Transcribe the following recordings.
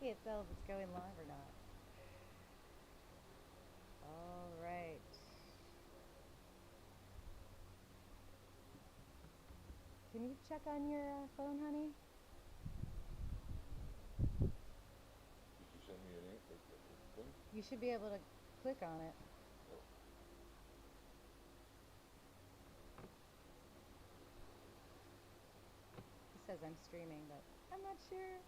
can't tell if it's going live or not. All right. Can you check on your phone, honey? Did you send me a thing? You should be able to click on it. Oh. It says I'm streaming, but I'm not sure.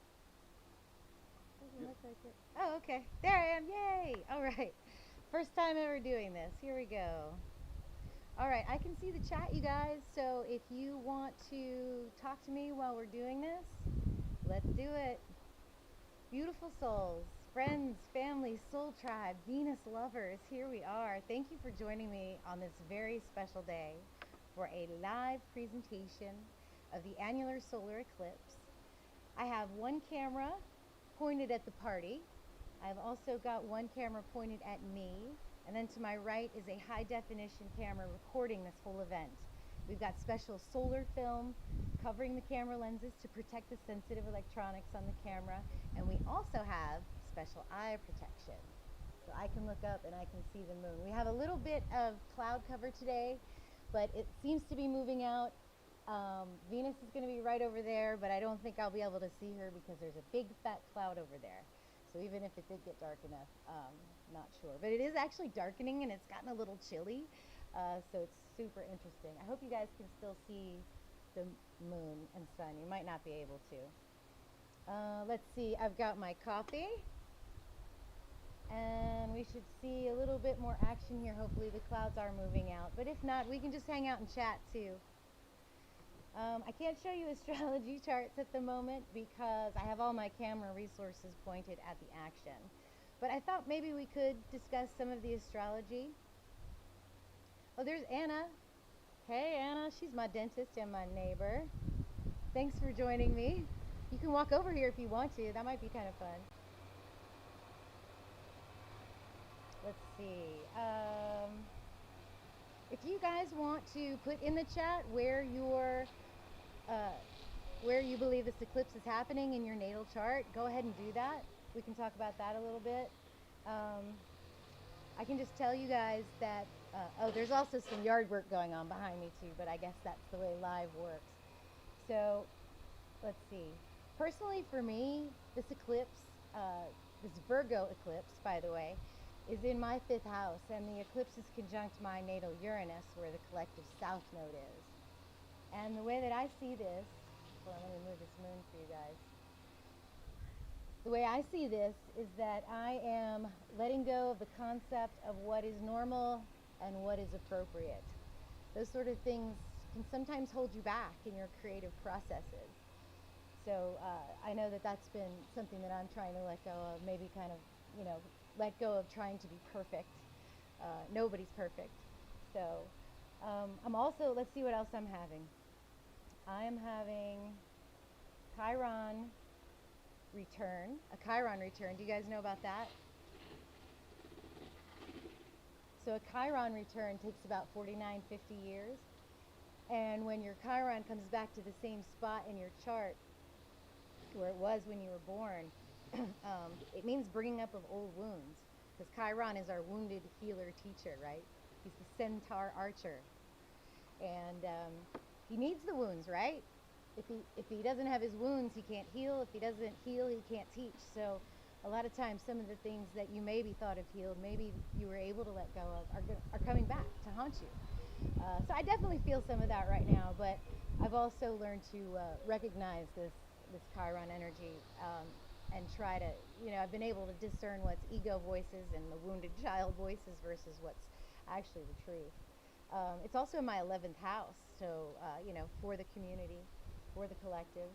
Doesn't Yep. look like it. Oh, okay. There I am. Yay! All right. First time ever doing this. Here we go. All right. I can see the chat, you guys. So if you want to talk to me while we're doing this, let's do it. Beautiful souls, friends, family, soul tribe, Venus lovers, here we are. Thank you for joining me on this very special day for a live presentation of the annular solar eclipse. I have one camera pointed at the party. I've also got one camera pointed at me, and then to my right is a high definition camera recording this whole event. We've got special solar film covering the camera lenses to protect the sensitive electronics on the camera, and we also have special eye protection. So I can look up and I can see the moon. We have a little bit of cloud cover today, but it seems to be moving out. Venus is going to be right over there, but I don't think I'll be able to see her because there's a big fat cloud over there. So even if it did get dark enough, not sure. But it is actually darkening and it's gotten a little chilly. So it's super interesting. I hope you guys can still see the moon and sun. You might not be able to. Let's see, I've got my coffee. And we should see a little bit more action here. Hopefully the clouds are moving out. But if not, we can just hang out and chat too. I can't show you astrology charts at the moment because I have all my camera resources pointed at the action. But I thought maybe we could discuss some of the astrology. Oh, there's Anna. Hey, Anna. She's my dentist and my neighbor. Thanks for joining me. You can walk over here if you want to. That might be kind of fun. Let's see. If you guys want to put in the chat uh, where you believe this eclipse is happening in your natal chart, go ahead and do that. We can talk about that a little bit. I can just tell you guys that, oh, there's also some yard work going on behind me too, but I guess that's the way live works. So let's see. Personally, for me, this eclipse, this Virgo eclipse, by the way, is in my 5th house, and the eclipse is conjunct my natal Uranus, where the collective south node is. And the way that I see this, hold on, let me move this moon for you guys. The way I see this is that I am letting go of the concept of what is normal and what is appropriate. Those sort of things can sometimes hold you back in your creative processes. So I know that that's been something that I'm trying to let go of, maybe kind of, let go of trying to be perfect. Nobody's perfect. So I'm also, let's see what else I'm having. I'm having Chiron return, a Chiron return. Do you guys know about that? So a Chiron return takes about 49, 50 years. And when your Chiron comes back to the same spot in your chart where it was when you were born, it means bringing up of old wounds. Because Chiron is our wounded healer teacher, right? He's the centaur archer. And he needs the wounds, right? If he doesn't have his wounds, he can't heal. If he doesn't heal, he can't teach. So a lot of times, some of the things that you maybe thought of healed, maybe you were able to let go of, are coming back to haunt you. So I definitely feel some of that right now, but I've also learned to recognize this Chiron energy and try to, I've been able to discern what's ego voices and the wounded child voices versus what's actually the truth. It's also in my 11th house, so, for the community, for the collective.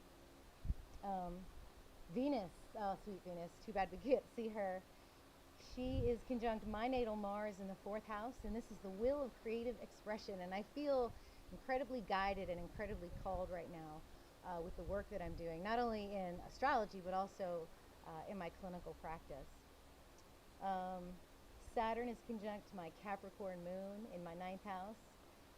Venus, oh, sweet Venus, too bad we can't see her. She is conjunct my natal Mars in the 4th house, and this is the will of creative expression. And I feel incredibly guided and incredibly called right now with the work that I'm doing, not only in astrology, but also in my clinical practice. Saturn is conjunct my Capricorn moon in my 9th house,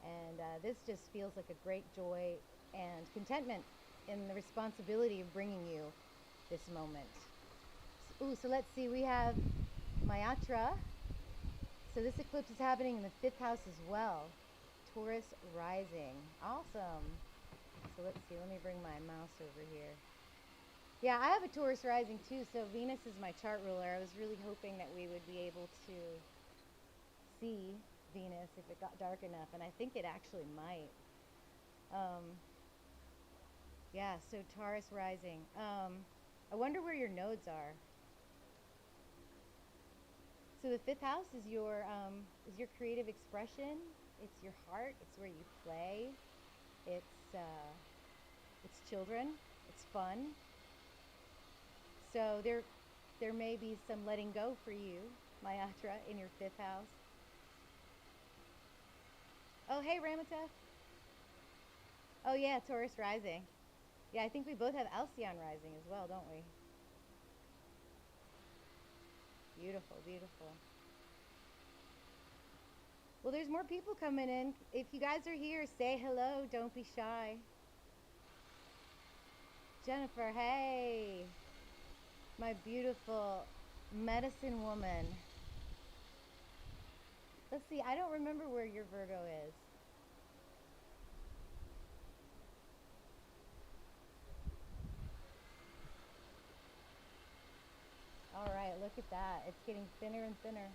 and this just feels like a great joy and contentment in the responsibility of bringing you this moment. Ooh, so let's see. We have Mayatra. So this eclipse is happening in the 5th house as well. Taurus rising. Awesome. So let's see. Let me bring my mouse over here. Yeah, I have a Taurus rising too, so Venus is my chart ruler. I was really hoping that we would be able to see Venus if it got dark enough, and I think it actually might. Yeah, so Taurus rising. I wonder where your nodes are. So the 5th house is your creative expression. It's your heart. It's where you play. It's children. It's fun. So there may be some letting go for you, Mayatra, in your 5th house. Oh, hey, Ramatef. Oh, yeah, Taurus rising. Yeah, I think we both have Alcyon rising as well, don't we? Beautiful, beautiful. Well, there's more people coming in. If you guys are here, say hello. Don't be shy. Jennifer, hey. My beautiful medicine woman. Let's see, I don't remember where your Virgo is. All right, look at that. It's getting thinner and thinner.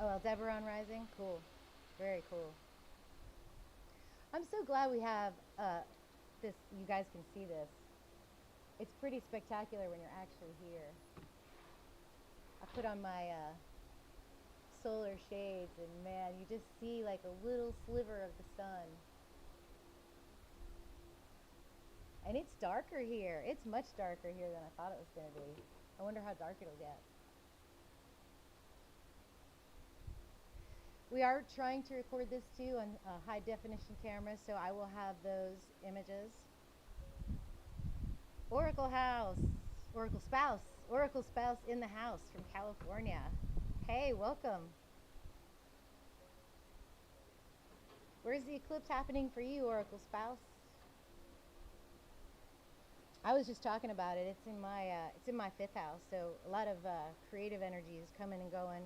Oh, Aldebaran rising? Cool. Very cool. I'm so glad we have this. You guys can see this. It's pretty spectacular when you're actually here. I put on my solar shades, and man, you just see like a little sliver of the sun. And it's darker here. It's much darker here than I thought it was going to be. I wonder how dark it'll get. We are trying to record this too on high definition cameras, so I will have those images. Oracle House, Oracle Spouse in the house from California. Hey, welcome. Where's the eclipse happening for you, Oracle Spouse? I was just talking about it. It's in my 5th house, so a lot of creative energy is coming and going.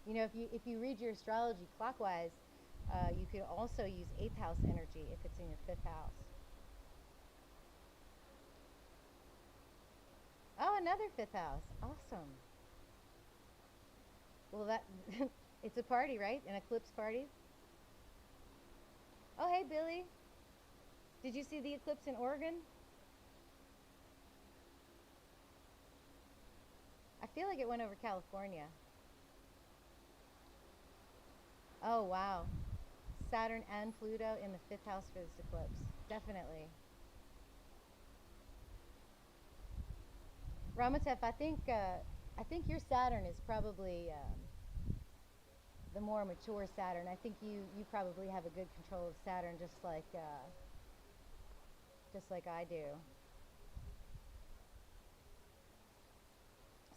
You know, if you read your astrology clockwise, you could also use 8th house energy if it's in your 5th house. Oh, another 5th house. Awesome. Well, that it's a party, right? An eclipse party. Oh, hey, Billy. Did you see the eclipse in Oregon? I feel like it went over California. Oh, wow. Saturn and Pluto in the 5th house for this eclipse. Definitely. Ramatef, I think your Saturn is probably the more mature Saturn. I think you probably have a good control of Saturn, just like I do.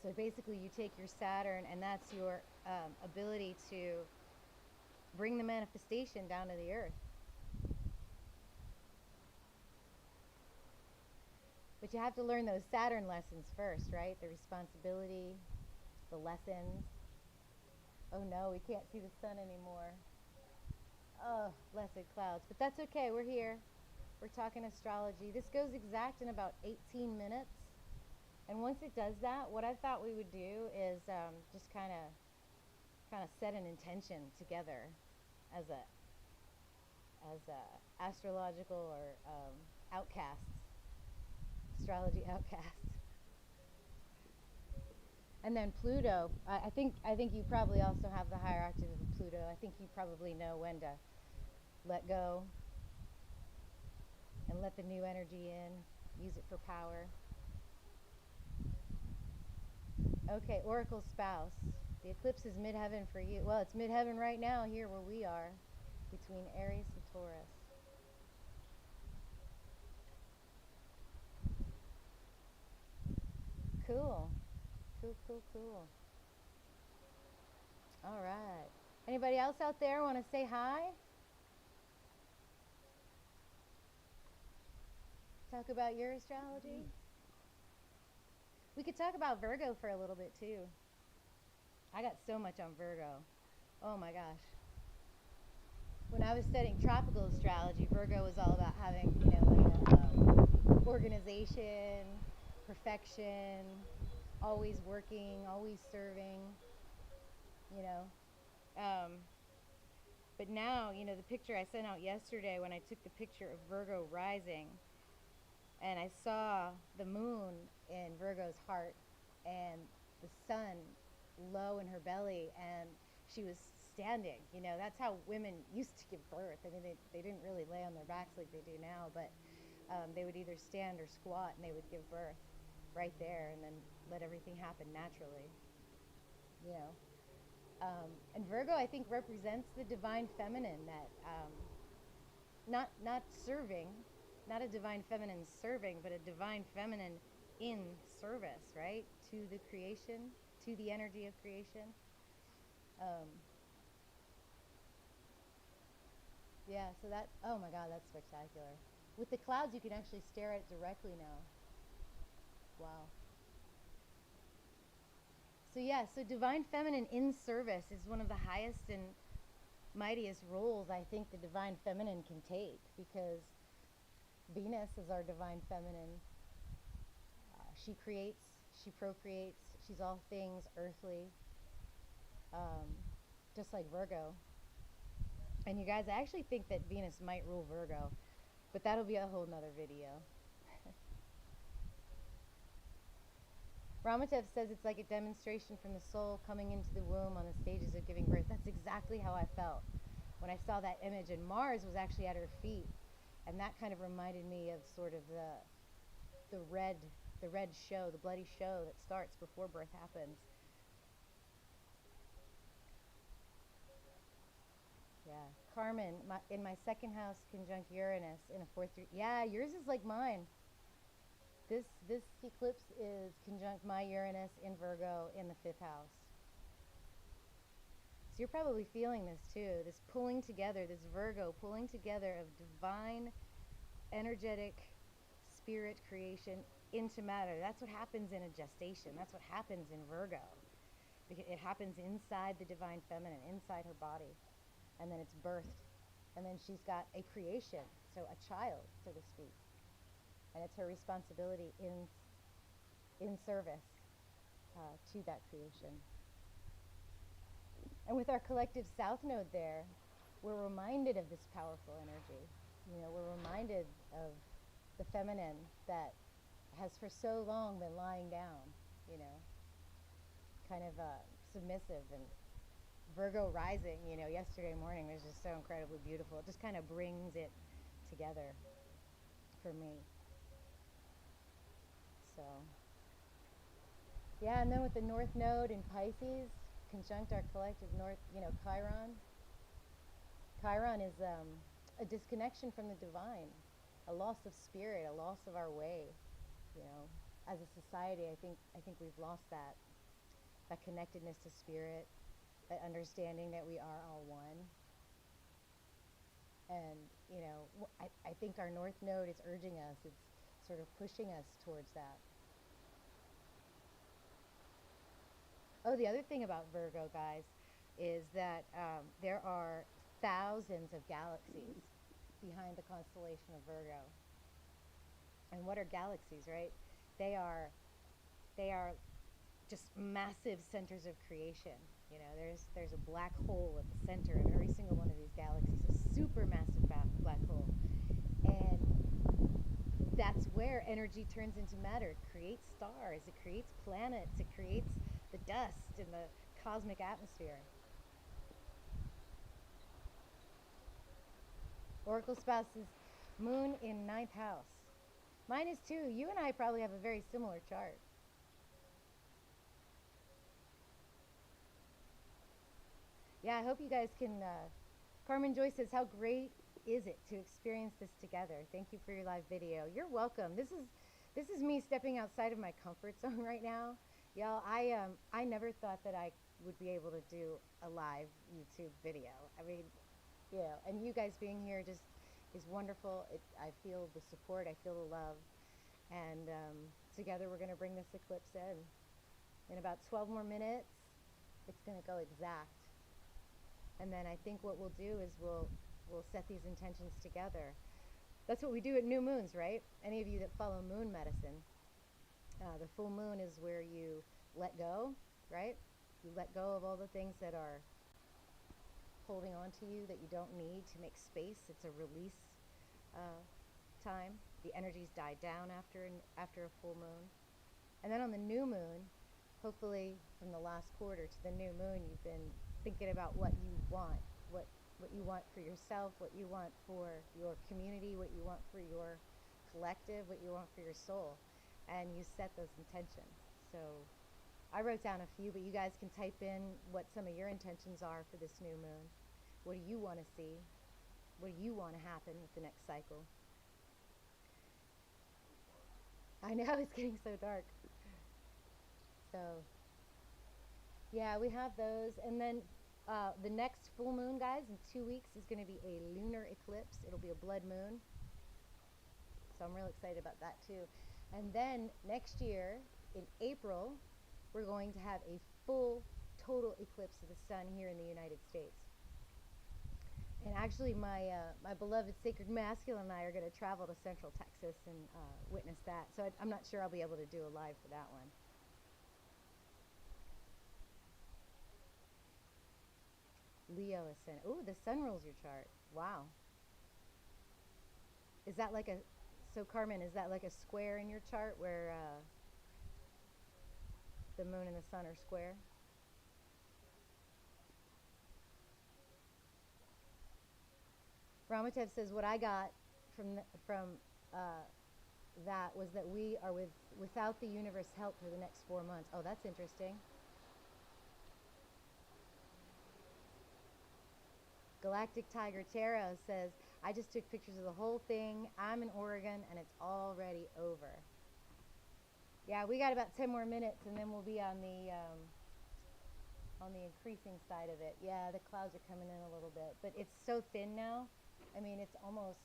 So basically, you take your Saturn, and that's your ability to bring the manifestation down to the earth. But you have to learn those Saturn lessons first, right? The responsibility, the lessons. Oh no, we can't see the sun anymore. Oh, blessed clouds. But that's okay, we're here. We're talking astrology. This goes exact in about 18 minutes. And once it does that, what I thought we would do is just kind of set an intention together as a astrological or outcasts, astrology outcasts. And then Pluto, I think you probably also have the higher octave of Pluto. I think you probably know when to let go and let the new energy in, use it for power. Okay, Oracle Spouse. The eclipse is midheaven for you. Well, it's midheaven right now here where we are, between Aries and Taurus. Cool. Cool, cool, cool. All right. Anybody else out there want to say hi? Talk about your astrology? We could talk about Virgo for a little bit too. I got so much on Virgo. Oh my gosh. When I was studying tropical astrology, Virgo was all about having, you know, like organization, perfection, always working, always serving, you know. But now, you know, the picture I sent out yesterday when I took the picture of Virgo rising, and I saw the moon in Virgo's heart and the sun low in her belly, and she was standing. You know, that's how women used to give birth. I mean, they didn't really lay on their backs like they do now, but they would either stand or squat, and they would give birth right there and then let everything happen naturally, you know. And Virgo, I think, represents the divine feminine, that not serving, not a divine feminine serving, but a divine feminine in service, right, to the creation, to the energy of creation. Yeah, so that, oh my God, that's spectacular. With the clouds, you can actually stare at it directly now. Wow. So yeah, so divine feminine in service is one of the highest and mightiest roles I think the divine feminine can take, because Venus is our divine feminine. She creates, she procreates, she's all things earthly, just like Virgo. And you guys, I actually think that Venus might rule Virgo, but that'll be a whole nother video. Ramatev says it's like a demonstration from the soul coming into the womb on the stages of giving birth. That's exactly how I felt when I saw that image, and Mars was actually at her feet, and that kind of reminded me of sort of the red show, the bloody show that starts before birth happens. Yeah, Carmen, in my second house conjunct Uranus in a 4-3. Yeah, yours is like mine. This eclipse is conjunct my Uranus in Virgo in the 5th house. So you're probably feeling this too, this pulling together, this Virgo pulling together of divine, energetic spirit creation into matter. That's what happens in a gestation. That's what happens in Virgo. It happens inside the divine feminine, inside her body. And then it's birthed. And then she's got a creation, so a child, so to speak. And it's her responsibility in service to that creation. And with our collective south node there, we're reminded of this powerful energy. You know, we're reminded of the feminine that has for so long been lying down, you know, kind of submissive. And Virgo rising, you know, yesterday morning was just so incredibly beautiful. It just kind of brings it together for me. So, yeah, and then with the North Node in Pisces, conjunct our collective North, you know, Chiron. Chiron is a disconnection from the divine, a loss of spirit, a loss of our way. You know, as a society, I think we've lost that connectedness to spirit, that understanding that we are all one. And, you know, I think our North Node is urging us, it's sort of pushing us towards that. Oh, the other thing about Virgo, guys, is that there are thousands of galaxies behind the constellation of Virgo. And what are galaxies, right? They are just massive centers of creation. You know, there's a black hole at the center of every single one of these galaxies, a super massive black hole. And that's where energy turns into matter. It creates stars, it creates planets, it creates the dust in the cosmic atmosphere. Oracle spouse's moon in 9th house. Mine is too. You and I probably have a very similar chart. Yeah, I hope you guys can. Carmen Joy says, how great is it to experience this together? Thank you for your live video. You're welcome. This is me stepping outside of my comfort zone right now. Y'all, I never thought that I would be able to do a live YouTube video. I mean, you know, and you guys being here just is wonderful. I feel the support, I feel the love, and together we're going to bring this eclipse in. In about 12 more minutes, it's going to go exact. And then I think what we'll do is we'll set these intentions together. That's what we do at new moons, right? Any of you that follow moon medicine, the full moon is where you let go, right? You let go of all the things that are holding on to you that you don't need, to make space. It's a release time. The energies die down after a full moon. And then on the new moon, hopefully from the last quarter to the new moon, you've been thinking about what you want, what you want for yourself, what you want for your community, what you want for your collective, what you want for your soul, and you set those intentions. So I wrote down a few, but you guys can type in what some of your intentions are for this new moon. What do you want to see? What do you want to happen with the next cycle? I know it's getting so dark. So yeah, we have those. And then the next full moon, guys, in 2 weeks is going to be a lunar eclipse. It'll be a blood moon. So I'm real excited about that too. And then next year, in April, we're going to have a full, total eclipse of the sun here in the United States. And actually, my beloved Sacred Masculine and I are going to travel to Central Texas and witness that. So I'm not sure I'll be able to do a live for that one. Leo ascendant. Ooh, the sun rules your chart. Wow. Is that like a, so Carmen, is that like a square in your chart where the moon and the sun are square? Ramatev says, what I got from that was that we are without the universe help for the next 4 months. Oh, that's interesting. Galactic Tiger Tarot says, I just took pictures of the whole thing. I'm in Oregon and it's already over. Yeah, we got about 10 more minutes and then we'll be on the increasing side of it. Yeah, the clouds are coming in a little bit, but it's so thin now. I mean, it's almost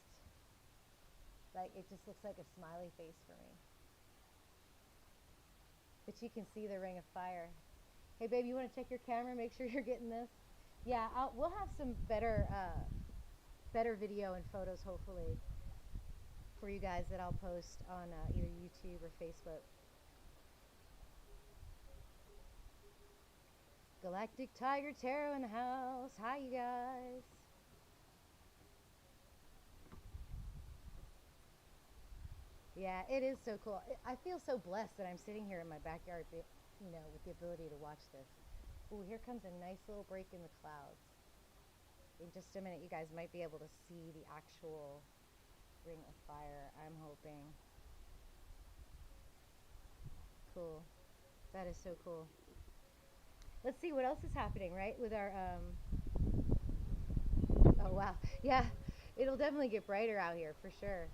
like it just looks like a smiley face for me. But you can see the ring of fire. Hey, babe, you want to check your camera, make sure you're getting this? Yeah, we'll have some better video and photos, hopefully, for you guys that I'll post on either YouTube or Facebook. Galactic Tiger Tarot in the house. Hi, you guys. Yeah, it is so cool. I feel so blessed that I'm sitting here in my backyard, you know, with the ability to watch this. Ooh, here comes a nice little break in the clouds. In just a minute, you guys might be able to see the actual ring of fire, I'm hoping. Cool. That is so cool. Let's see what else is happening, right? With our, oh wow. Yeah, it'll definitely get brighter out here, for sure.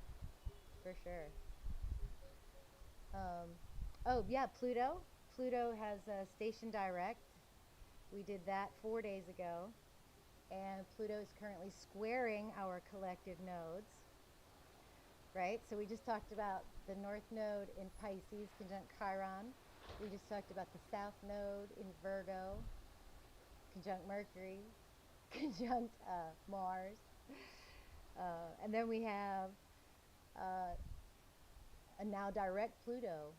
For sure. Oh yeah, Pluto. Pluto has a station direct. We did that 4 days ago. And Pluto is currently squaring our collective nodes, right? So we just talked about the North Node in Pisces conjunct Chiron. We just talked about the South Node in Virgo conjunct Mercury conjunct Mars. And then we have a now direct Pluto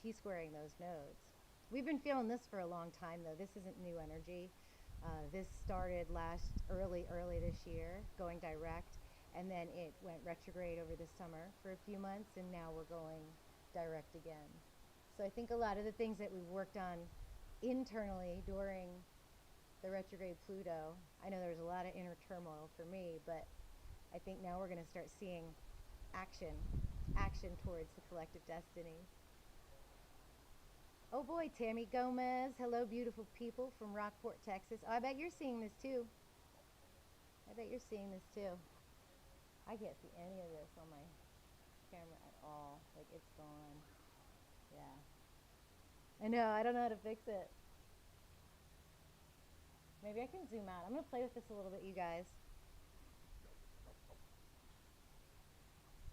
T-squaring those nodes. We've been feeling this for a long time, though. This isn't new energy. This started early this year, going direct, and then it went retrograde over the summer for a few months, and now we're going direct again. So I think a lot of the things that we've worked on internally during the retrograde Pluto, I know there's a lot of inner turmoil for me, but I think now we're going to start seeing action towards the collective destiny. Oh boy, Tammy Gomez. Hello, beautiful people from Rockport, Texas. Oh, I bet you're seeing this too. I bet you're seeing this too. I can't see any of this on my camera at all. Like, it's gone. Yeah. I know, I don't know how to fix it. Maybe I can zoom out. I'm going to play with this a little bit, you guys.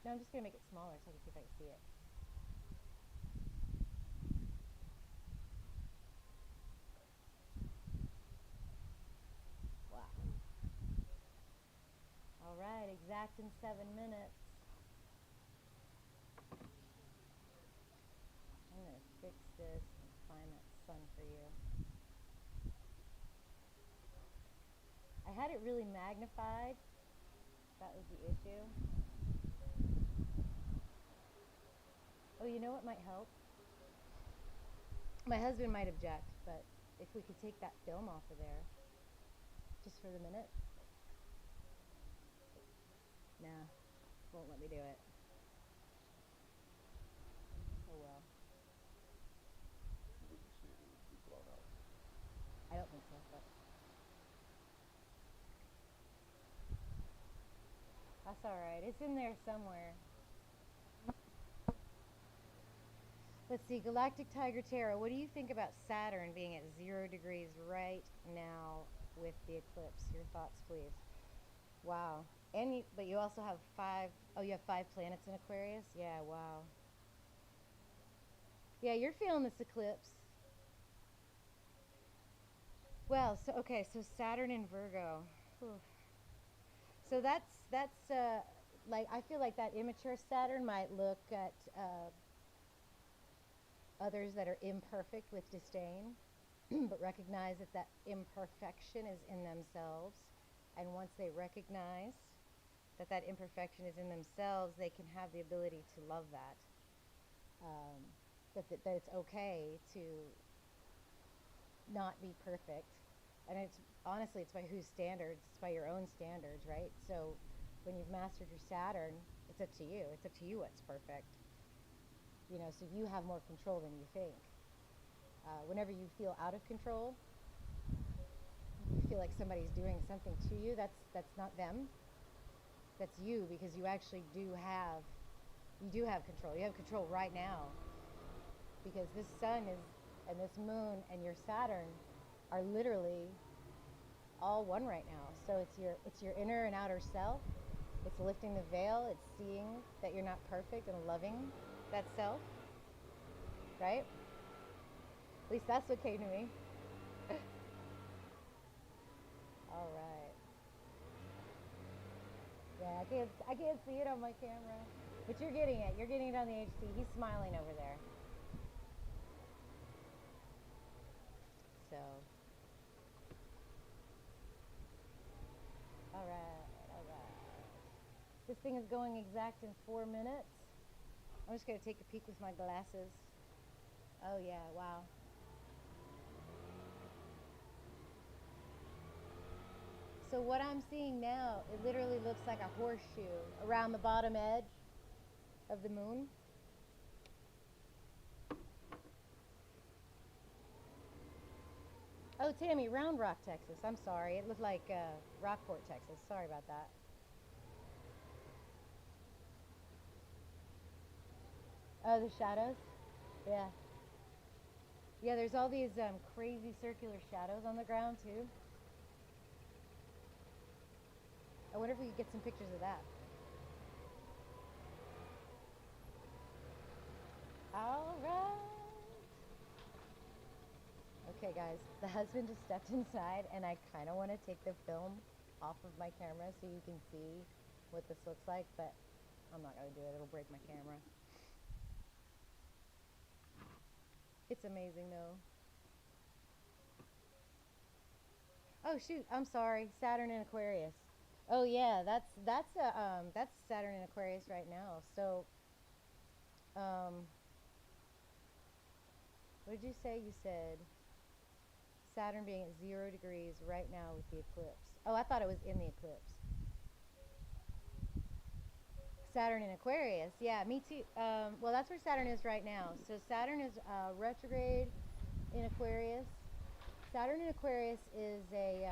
No, I'm just going to make it smaller so I can see if I can see it. Wow. All right, exact in 7 minutes. I'm going to fix this and find that sun for you. I had it really magnified. That was the issue. Oh, you know what might help? My husband might object, but if we could take that film off of there, just for the minute. Nah, won't let me do it. Oh well. You wouldn't see it, it would be blown out. I don't think so, but that's all right. It's in there somewhere. Let's see, Galactic Tiger Tarot, what do you think about Saturn being at 0 degrees right now with the eclipse? Your thoughts, please. Wow. But you also have 5, oh, you have 5 planets in Aquarius? Yeah, wow. Yeah, you're feeling this eclipse. Well, so, okay, so Saturn in Virgo. Whew. So that's like, I feel like that immature Saturn might look at others that are imperfect with disdain, but recognize that that imperfection is in themselves. And once they recognize that that imperfection is in themselves, they can have the ability to love that. That it's okay to not be perfect. And it's honestly, it's by whose standards? It's by your own standards, right? So when you've mastered your Saturn, it's up to you. It's up to you what's perfect. You know, so you have more control than you think. Whenever you feel out of control, you feel like somebody's doing something to you, that's not them. That's you, because you actually do have control. You have control right now, because this sun is, and this moon and your Saturn are literally all one right now. So it's your inner and outer self. It's lifting the veil. It's seeing that you're not perfect and loving that self, right? At least that's what came to me. All right. Yeah, I can't see it on my camera, but you're getting it. You're getting it on the HD. He's smiling over there. So, all right, all right. This thing is going exact in 4 minutes. I'm just gonna take a peek with my glasses. Oh yeah, wow. So what I'm seeing now, it literally looks like a horseshoe around the bottom edge of the moon. Oh, Tammy, Round Rock, Texas. I'm sorry. It looked like Rockport, Texas. Sorry about that. Oh, the shadows? Yeah. Yeah, there's all these crazy circular shadows on the ground, too. I wonder if we could get some pictures of that. All right. Okay, guys, the husband just stepped inside, and I kind of want to take the film off of my camera so you can see what this looks like, but I'm not going to do it. It'll break my camera. It's amazing, though. Oh, shoot. I'm sorry. Saturn in Aquarius. Oh, yeah. That's Saturn in Aquarius right now. So, what did you say? You said Saturn being at 0 degrees right now with the eclipse. Oh, I thought it was in the eclipse. Saturn in Aquarius. Yeah, me too. Well, that's where Saturn is right now. So Saturn is retrograde in Aquarius. Saturn in Aquarius is a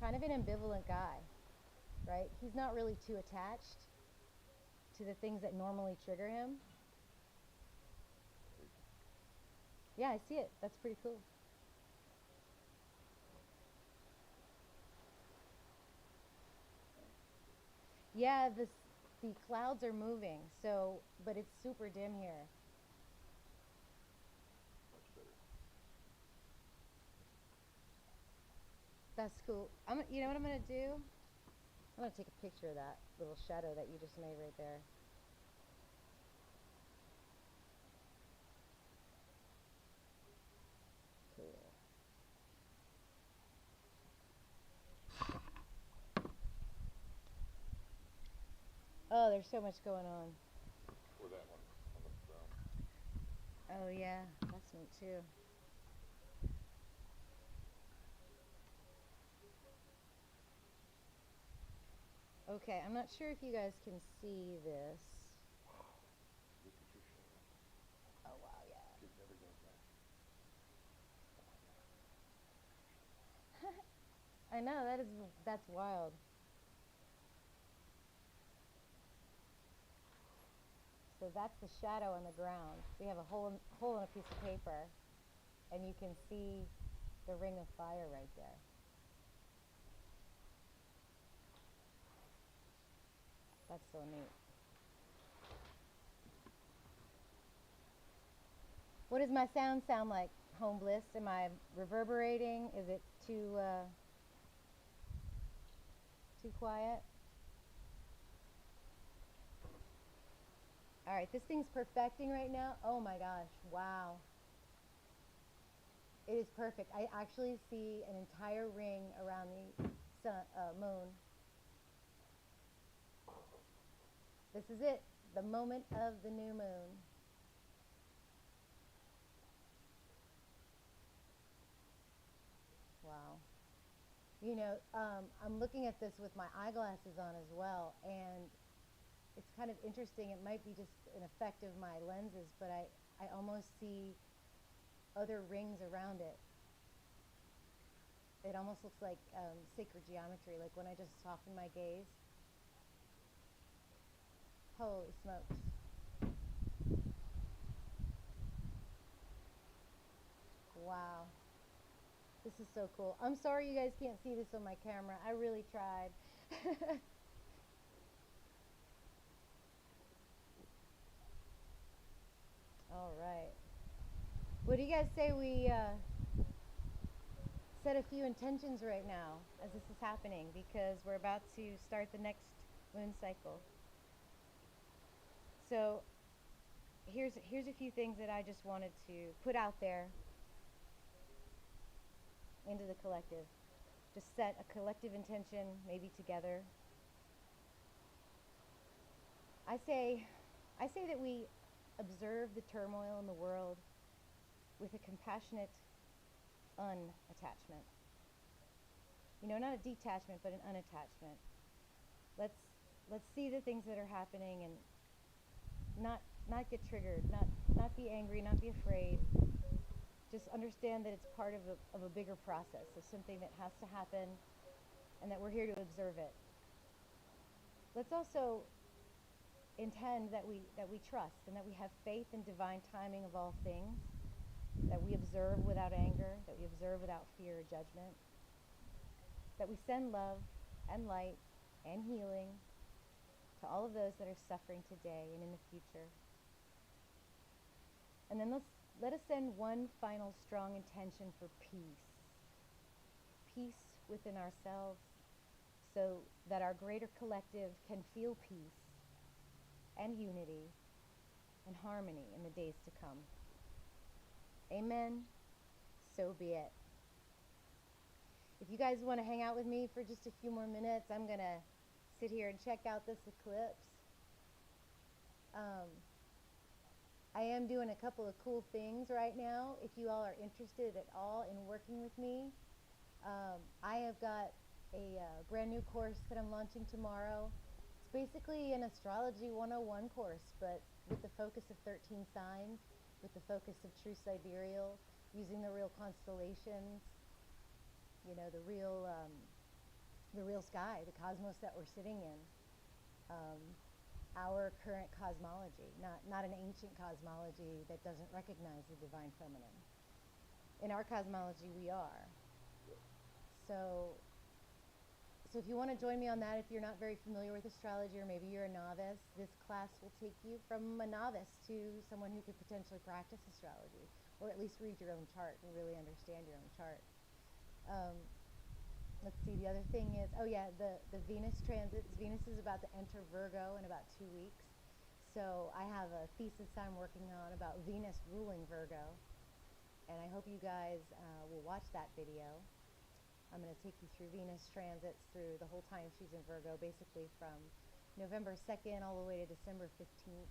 kind of an ambivalent guy, right? He's not really too attached to the things that normally trigger him. Yeah, I see it. That's pretty cool. Yeah, the clouds are moving. So, but it's super dim here. Much better. That's cool. You know what I'm gonna do? I'm gonna take a picture of that little shadow that you just made right there. Cool. Oh, there's so much going on. Or that one on the ground. Oh yeah, that's neat too. Okay, I'm not sure if you guys can see this. Look at your shadow. Oh wow, yeah. It never goes back. I know that's wild. So that's the shadow on the ground. We have a hole in a piece of paper, and you can see the ring of fire right there. That's so neat. What does my sound like, Home Bliss? Am I reverberating? Is it too quiet? All right, this thing's perfecting right now. Oh my gosh, wow. It is perfect. I actually see an entire ring around the moon. This is it, the moment of the new moon. Wow. You know, I'm looking at this with my eyeglasses on as well, and it's kind of interesting. It might be just an effect of my lenses, but I almost see other rings around it. It almost looks like sacred geometry, like when I just soften my gaze. Holy smokes. Wow. This is so cool. I'm sorry you guys can't see this on my camera. I really tried. All right. What do you guys say we set a few intentions right now as this is happening, because we're about to start the next moon cycle. So here's a few things that I just wanted to put out there into the collective. Just set a collective intention, maybe together. I say I say that we observe the turmoil in the world with a compassionate unattachment. You know, not a detachment, but an unattachment. Let's let's see the things that are happening and not get triggered, not be angry, not be afraid. Just understand that it's part of a bigger process, of something that has to happen, and that we're here to observe it. Let's also intend that we trust and that we have faith in divine timing of all things, that we observe without anger, that we observe without fear or judgment, that we send love and light and healing to all of those that are suffering today and in the future. And then let us send one final strong intention for peace. Peace within ourselves, so that our greater collective can feel peace and unity and harmony in the days to come. Amen. So be it. If you guys want to hang out with me for just a few more minutes, I'm going to sit here and check out this eclipse. I am doing a couple of cool things right now. If you all are interested at all in working with me, I have got a brand new course that I'm launching tomorrow. It's basically an Astrology 101 course, but with the focus of 13 signs, with the focus of true sidereal, using the real constellations, you know, the real sky, the cosmos that we're sitting in. Um, our current cosmology, not an ancient cosmology that doesn't recognize the divine feminine. In our cosmology, we are. So, so if you want to join me on that, if you're not very familiar with astrology, or maybe you're a novice, this class will take you from a novice to someone who could potentially practice astrology, or at least read your own chart and really understand your own chart. Let's see, the other thing is, oh yeah, the Venus transits. Venus is about to enter Virgo in about 2 weeks. So I have a thesis I'm working on about Venus ruling Virgo. And I hope you guys will watch that video. I'm going to take you through Venus transits through the whole time she's in Virgo, basically from November 2nd all the way to December 15th.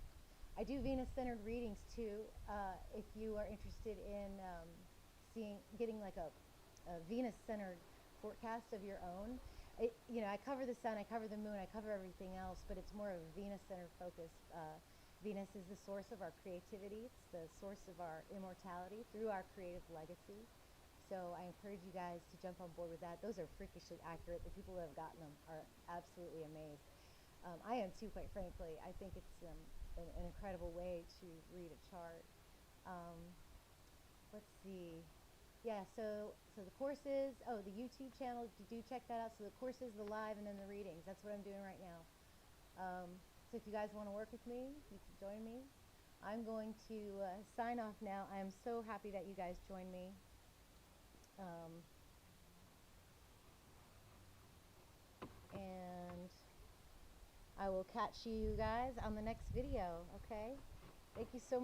I do Venus-centered readings too. If you are interested in getting like a Venus-centered forecast of your own. I cover the sun, I cover the moon, I cover everything else, but it's more of a Venus-centered focus. Venus is the source of our creativity. It's the source of our immortality through our creative legacy. So I encourage you guys to jump on board with that. Those are freakishly accurate. The people that have gotten them are absolutely amazed. I am too, quite frankly. I think it's an incredible way to read a chart. Let's see. Yeah, so the courses, the YouTube channel, do check that out. So the courses, the live, and then the readings. That's what I'm doing right now. So if you guys want to work with me, you can join me. I'm going to sign off now. I am so happy that you guys joined me. And I will catch you guys on the next video, okay? Thank you so much.